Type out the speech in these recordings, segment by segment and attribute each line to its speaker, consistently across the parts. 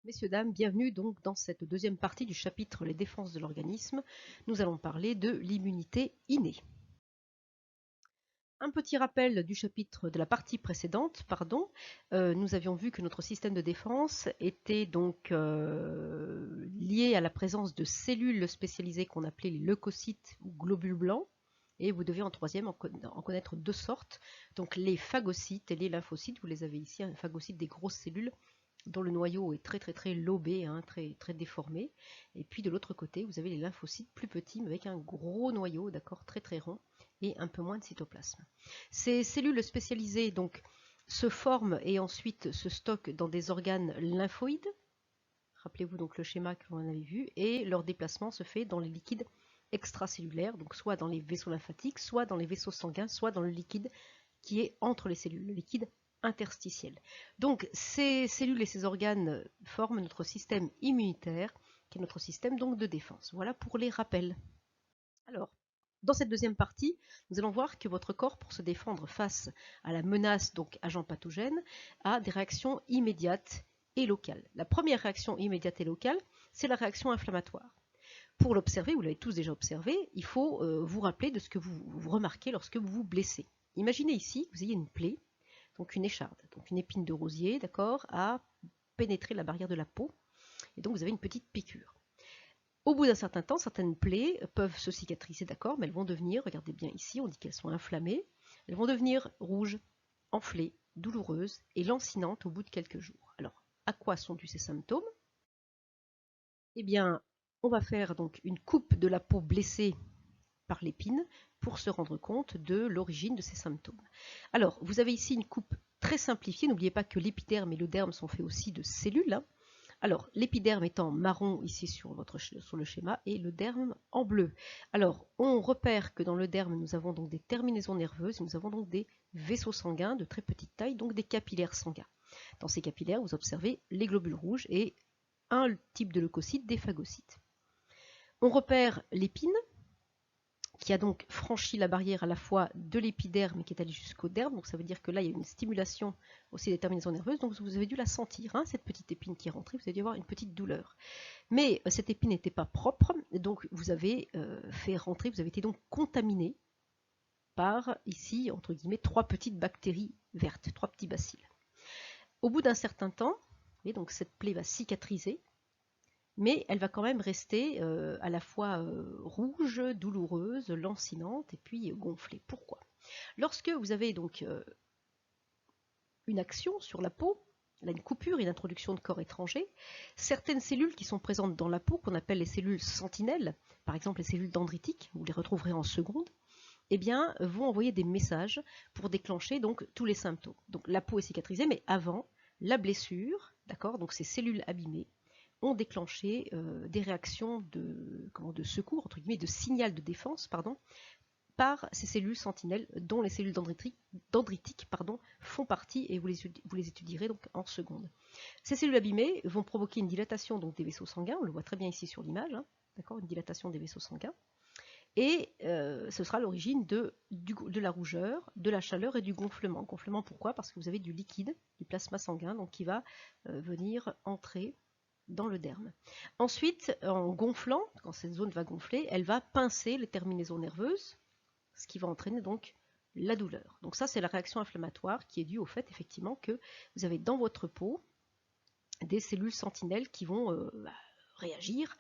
Speaker 1: Messieurs, dames, bienvenue donc dans cette deuxième partie du chapitre Les défenses de l'organisme. Nous allons parler de l'immunité innée. Un petit rappel du chapitre de la partie précédente, nous avions vu que notre système de défense était donc lié à la présence de cellules spécialisées qu'on appelait les leucocytes ou globules blancs. Et vous devez en troisième en connaître deux sortes, donc les phagocytes et les lymphocytes. Vous les avez ici, un phagocyte des grosses cellules dont le noyau est très lobé, très déformé. Et puis de l'autre côté, vous avez les lymphocytes plus petits, mais avec un gros noyau, d'accord, très rond, et un peu moins de cytoplasme. Ces cellules spécialisées donc se forment et ensuite se stockent dans des organes lymphoïdes. Rappelez-vous donc le schéma que l'on avait vu, et leur déplacement se fait dans les liquides extracellulaires, donc soit dans les vaisseaux lymphatiques, soit dans les vaisseaux sanguins, soit dans le liquide qui est entre les cellules, le liquide interstitiel. Donc ces cellules et ces organes forment notre système immunitaire, qui est notre système donc de défense. Voilà pour les rappels. Alors, dans cette deuxième partie, nous allons voir que votre corps, pour se défendre face à la menace, donc agent pathogène, a des réactions immédiates et locales. La première réaction immédiate et locale, c'est la réaction inflammatoire. Pour l'observer, vous l'avez tous déjà observé, il faut vous rappeler de ce que vous remarquez lorsque vous vous blessez. Imaginez ici que vous ayez une plaie, donc une écharde, donc une épine de rosier, d'accord, a pénétré la barrière de la peau, et donc vous avez une petite piqûre. Au bout d'un certain temps, certaines plaies peuvent se cicatriser, d'accord, mais elles vont devenir, regardez bien ici, on dit qu'elles sont inflammées, elles vont devenir rouges, enflées, douloureuses et lancinantes au bout de quelques jours. Alors, à quoi sont dus ces symptômes? Eh bien, on va faire donc une coupe de la peau blessée par l'épine pour se rendre compte de l'origine de ces symptômes. Alors, vous avez ici une coupe très simplifiée. N'oubliez pas que l'épiderme et le derme sont faits aussi de cellules. Alors, l'épiderme étant marron ici sur le schéma et le derme en bleu. Alors, on repère que dans le derme, nous avons donc des terminaisons nerveuses, nous avons donc des vaisseaux sanguins de très petite taille, donc des capillaires sanguins. Dans ces capillaires, vous observez les globules rouges et un type de leucocytes, des phagocytes. On repère l'épine, qui a donc franchi la barrière à la fois de l'épiderme et qui est allée jusqu'au derme. Donc ça veut dire que là, il y a une stimulation aussi des terminaisons nerveuses. Donc vous avez dû la sentir, cette petite épine qui est rentrée. Vous avez dû avoir une petite douleur. Mais cette épine n'était pas propre. Donc vous avez fait rentrer, vous avez été donc contaminé par, ici, entre guillemets, 3 petites bactéries vertes, 3 petits bacilles. Au bout d'un certain temps, et donc cette plaie va cicatriser, mais elle va quand même rester à la fois rouge, douloureuse, lancinante et puis gonflée. Pourquoi? Lorsque vous avez donc une action sur la peau, là une coupure, une introduction de corps étranger, certaines cellules qui sont présentes dans la peau, qu'on appelle les cellules sentinelles, par exemple les cellules dendritiques, vous les retrouverez en seconde, eh bien, vont envoyer des messages pour déclencher donc tous les symptômes. Donc la peau est cicatrisée, mais avant, la blessure, d'accord, donc ces cellules abîmées, ont déclenché des réactions de secours, entre guillemets, de signal de défense, par ces cellules sentinelles, dont les cellules dendritiques font partie, et vous les étudierez donc en seconde. Ces cellules abîmées vont provoquer une dilatation donc, des vaisseaux sanguins, on le voit très bien ici sur l'image, d'accord, une dilatation des vaisseaux sanguins, et ce sera l'origine de la rougeur, de la chaleur et du gonflement. Gonflement pourquoi? Parce que vous avez du liquide, du plasma sanguin, donc qui va venir entrer dans le derme. Ensuite, en gonflant, quand cette zone va gonfler, elle va pincer les terminaisons nerveuses, ce qui va entraîner donc la douleur. Donc ça, c'est la réaction inflammatoire qui est due au fait effectivement que vous avez dans votre peau des cellules sentinelles qui vont réagir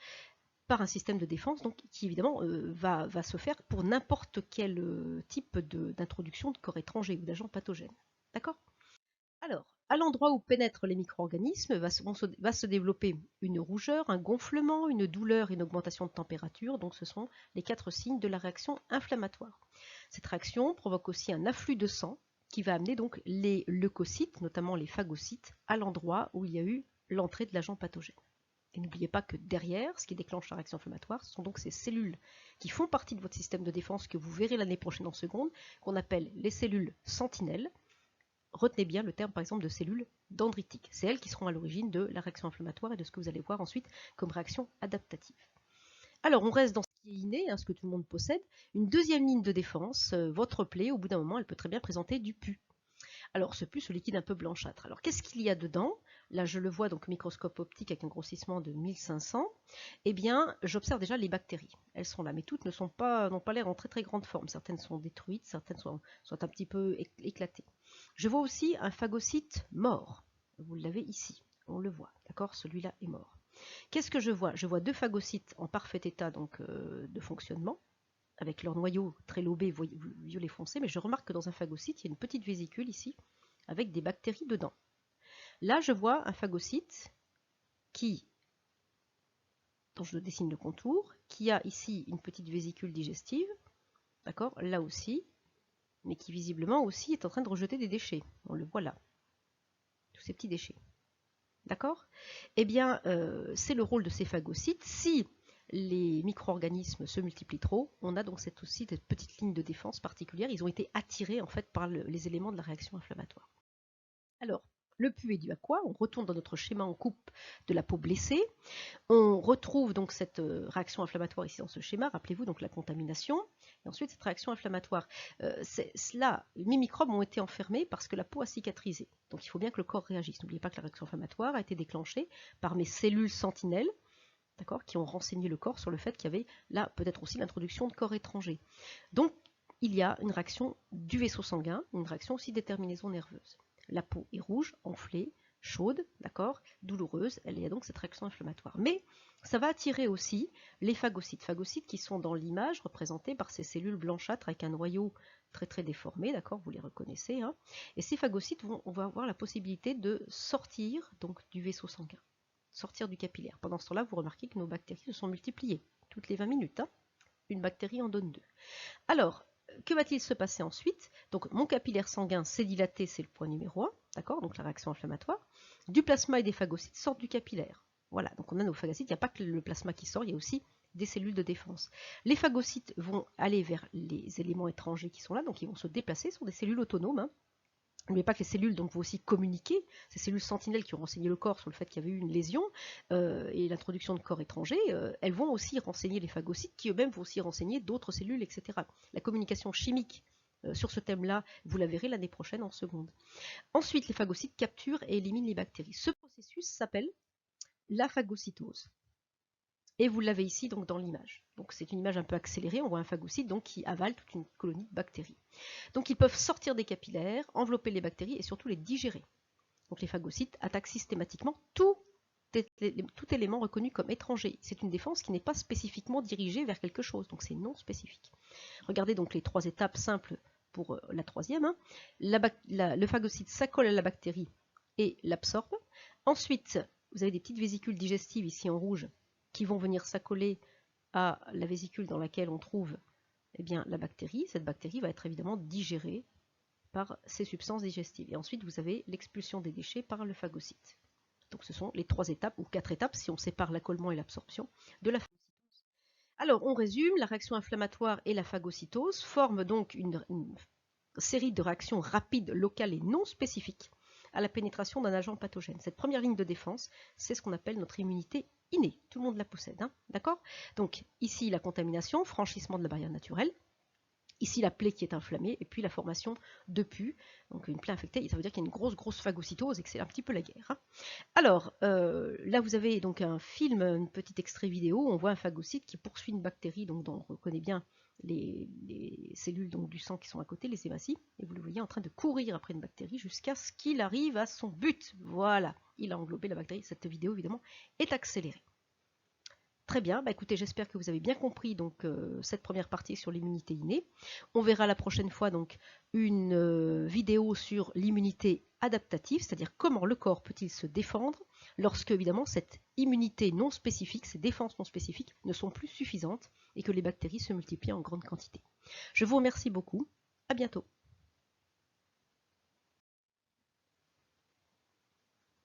Speaker 1: par un système de défense donc, qui évidemment va se faire pour n'importe quel type d'introduction de corps étranger ou d'agent pathogène. D'accord? Alors, à l'endroit où pénètrent les micro-organismes, va se développer une rougeur, un gonflement, une douleur, une augmentation de température. Donc ce sont les 4 signes de la réaction inflammatoire. Cette réaction provoque aussi un afflux de sang qui va amener donc les leucocytes, notamment les phagocytes, à l'endroit où il y a eu l'entrée de l'agent pathogène. Et n'oubliez pas que derrière, ce qui déclenche la réaction inflammatoire, ce sont donc ces cellules qui font partie de votre système de défense que vous verrez l'année prochaine en seconde, qu'on appelle les cellules sentinelles. Retenez bien le terme par exemple de cellules dendritiques. C'est elles qui seront à l'origine de la réaction inflammatoire et de ce que vous allez voir ensuite comme réaction adaptative. Alors on reste dans ce qui est inné, ce que tout le monde possède. Une deuxième ligne de défense, votre plaie, au bout d'un moment, elle peut très bien présenter du pus. Alors ce pus, ce liquide un peu blanchâtre. Alors qu'est-ce qu'il y a dedans? là je le vois donc microscope optique avec un grossissement de 1500, eh bien j'observe déjà les bactéries. Elles sont là, mais toutes n'ont pas l'air en très très grande forme. Certaines sont détruites, certaines sont un petit peu éclatées. Je vois aussi un phagocyte mort. Vous l'avez ici, on le voit, d'accord? Celui-là est mort. Qu'est-ce que je vois? Je vois deux phagocytes en parfait état donc, de fonctionnement, avec leur noyau très lobé violet foncé, mais je remarque que dans un phagocyte, il y a une petite vésicule ici, avec des bactéries dedans. Là, je vois un phagocyte dont je dessine le contour, qui a ici une petite vésicule digestive, d'accord, là aussi, mais qui visiblement aussi est en train de rejeter des déchets. On le voit là, tous ces petits déchets. D'accord? Eh bien, c'est le rôle de ces phagocytes. Si les micro-organismes se multiplient trop, on a donc cette petite ligne de défense particulière. Ils ont été attirés en fait par les éléments de la réaction inflammatoire. Alors, le pu est dû à quoi? On retourne dans notre schéma en coupe de la peau blessée. On retrouve donc cette réaction inflammatoire ici dans ce schéma. Rappelez-vous donc la contamination. Et ensuite, cette réaction inflammatoire. Là, mes microbes ont été enfermés parce que la peau a cicatrisé. Donc il faut bien que le corps réagisse. N'oubliez pas que la réaction inflammatoire a été déclenchée par mes cellules sentinelles, qui ont renseigné le corps sur le fait qu'il y avait là peut-être aussi l'introduction de corps étrangers. Donc il y a une réaction du vaisseau sanguin, une réaction aussi des terminaisons nerveuses. La peau est rouge, enflée, chaude, d'accord, douloureuse, il y a donc cette réaction inflammatoire. Mais ça va attirer aussi les phagocytes qui sont dans l'image représentés par ces cellules blanchâtres avec un noyau très très déformé, d'accord, vous les reconnaissez, hein. Et ces phagocytes on va avoir la possibilité de sortir donc du vaisseau sanguin, sortir du capillaire. Pendant ce temps-là, vous remarquez que nos bactéries se sont multipliées toutes les 20 minutes, hein. Une bactérie en donne 2. Alors, que va-t-il se passer ensuite? Donc mon capillaire sanguin s'est dilaté, c'est le point numéro 1, d'accord, donc la réaction inflammatoire. Du plasma et des phagocytes sortent du capillaire. Voilà, donc on a nos phagocytes, il n'y a pas que le plasma qui sort, il y a aussi des cellules de défense. Les phagocytes vont aller vers les éléments étrangers qui sont là, donc ils vont se déplacer, ce sont des cellules autonomes, hein. N'oubliez pas que les cellules donc, vont aussi communiquer, ces cellules sentinelles qui ont renseigné le corps sur le fait qu'il y avait eu une lésion et l'introduction de corps étrangers, elles vont aussi renseigner les phagocytes qui eux-mêmes vont aussi renseigner d'autres cellules, etc. La communication chimique sur ce thème-là, vous la verrez l'année prochaine en seconde. Ensuite, les phagocytes capturent et éliminent les bactéries. Ce processus s'appelle la phagocytose. Et vous l'avez ici donc dans l'image. Donc c'est une image un peu accélérée, on voit un phagocyte donc, qui avale toute une colonie de bactéries. Donc ils peuvent sortir des capillaires, envelopper les bactéries et surtout les digérer. Donc les phagocytes attaquent systématiquement tout élément reconnu comme étranger. C'est une défense qui n'est pas spécifiquement dirigée vers quelque chose, donc c'est non spécifique. Regardez donc les 3 étapes simples pour la troisième. Hein. Le phagocyte s'accole à la bactérie et l'absorbe. Ensuite, vous avez des petites vésicules digestives ici en rouge qui vont venir s'accoler à la vésicule dans laquelle on trouve eh bien, la bactérie. Cette bactérie va être évidemment digérée par ces substances digestives. Et ensuite, vous avez l'expulsion des déchets par le phagocyte. Donc ce sont les 3 étapes, ou 4 étapes, si on sépare l'accollement et l'absorption, de la phagocytose. Alors, on résume, la réaction inflammatoire et la phagocytose forment donc une série de réactions rapides, locales et non spécifiques à la pénétration d'un agent pathogène. Cette première ligne de défense, c'est ce qu'on appelle notre immunité innée. Tout le monde la possède, hein, d'accord? Donc ici, la contamination, franchissement de la barrière naturelle. Ici, la plaie qui est inflammée, et puis la formation de pus. Donc une plaie infectée, ça veut dire qu'il y a une grosse phagocytose et que c'est un petit peu la guerre. Hein. Alors, là, vous avez donc un film, un petit extrait vidéo, où on voit un phagocyte qui poursuit une bactérie, donc, dont on reconnaît bien les cellules donc, du sang qui sont à côté, les hématies, et vous le voyez en train de courir après une bactérie jusqu'à ce qu'il arrive à son but. Voilà, il a englobé la bactérie. Cette vidéo, évidemment, est accélérée. Très bien, bah écoutez, j'espère que vous avez bien compris donc, cette première partie sur l'immunité innée. On verra la prochaine fois donc, une vidéo sur l'immunité adaptative, c'est-à-dire comment le corps peut-il se défendre lorsque, évidemment, cette immunité non spécifique, ces défenses non spécifiques ne sont plus suffisantes et que les bactéries se multiplient en grande quantité. Je vous remercie beaucoup, à bientôt.